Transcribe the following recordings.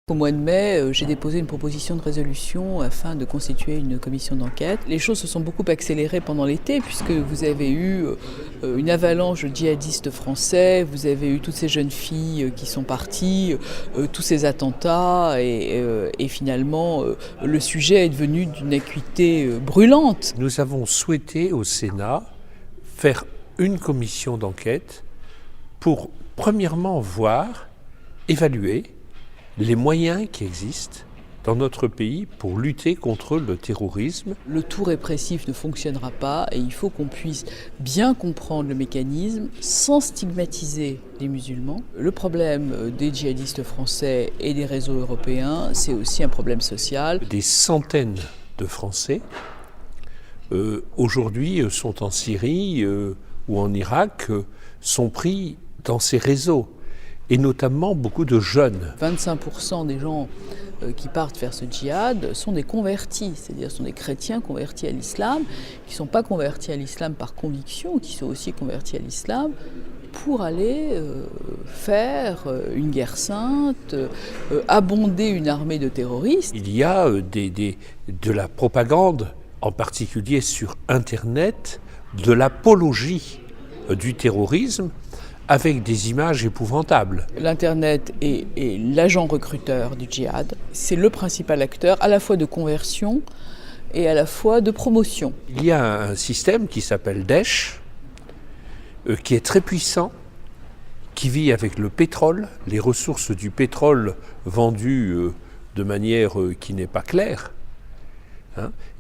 Au mois de mai, j'ai déposé une proposition de résolution afin de constituer une commission d'enquête. Les choses se sont beaucoup accélérées pendant l'été puisque vous avez eu une avalanche de djihadistes français, vous avez eu toutes ces jeunes filles qui sont parties, tous ces attentats et finalement le sujet est devenu d'une acuité brûlante. Nous avons souhaité au Sénat faire une commission d'enquête pour premièrement voir, évaluer les moyens qui existent dans notre pays pour lutter contre le terrorisme. Le tout répressif ne fonctionnera pas et il faut qu'on puisse bien comprendre le mécanisme sans stigmatiser les musulmans. Le problème des djihadistes français et des réseaux européens, c'est aussi un problème social. Des centaines de Français aujourd'hui sont en Syrie ou en Irak, sont pris dans ces réseaux. Et notamment beaucoup de jeunes. 25% des gens qui partent faire ce djihad sont des convertis, c'est-à-dire sont des chrétiens convertis à l'islam, qui ne sont pas convertis à l'islam par conviction, qui sont aussi convertis à l'islam pour aller faire une guerre sainte, abonder une armée de terroristes. Il y a de la propagande, en particulier sur Internet, de l'apologie du terrorisme, avec des images épouvantables. L'Internet est l'agent recruteur du djihad. C'est le principal acteur à la fois de conversion et à la fois de promotion. Il y a un système qui s'appelle Daesh, qui est très puissant, qui vit avec le pétrole, les ressources du pétrole vendues de manière qui n'est pas claire.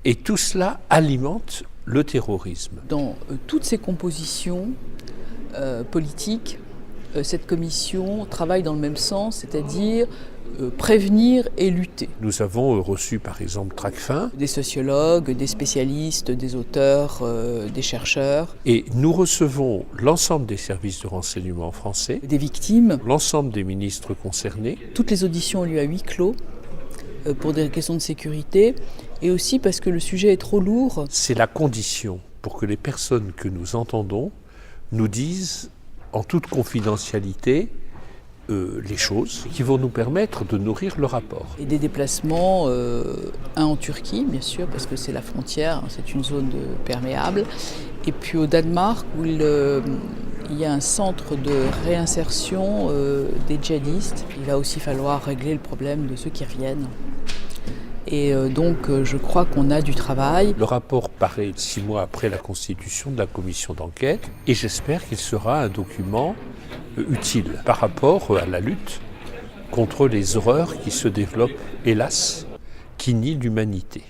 Et tout cela alimente le terrorisme. Dans toutes ces compositions politique, cette commission travaille dans le même sens, c'est-à-dire prévenir et lutter. Nous avons reçu par exemple Tracfin. Des sociologues, des spécialistes, des auteurs, des chercheurs. Et nous recevons l'ensemble des services de renseignement français. Des victimes. L'ensemble des ministres concernés. Toutes les auditions ont lieu à huis clos pour des questions de sécurité et aussi parce que le sujet est trop lourd. C'est la condition pour que les personnes que nous entendons nous disent en toute confidentialité les choses qui vont nous permettre de nourrir le rapport. Et des déplacements, un en Turquie bien sûr parce que c'est la frontière, c'est une zone perméable, et puis au Danemark où il y a un centre de réinsertion des djihadistes. Il va aussi falloir régler le problème de ceux qui reviennent. Et donc je crois qu'on a du travail. Le rapport paraît 6 mois après la constitution de la commission d'enquête et j'espère qu'il sera un document utile par rapport à la lutte contre les horreurs qui se développent, hélas, qui nient l'humanité.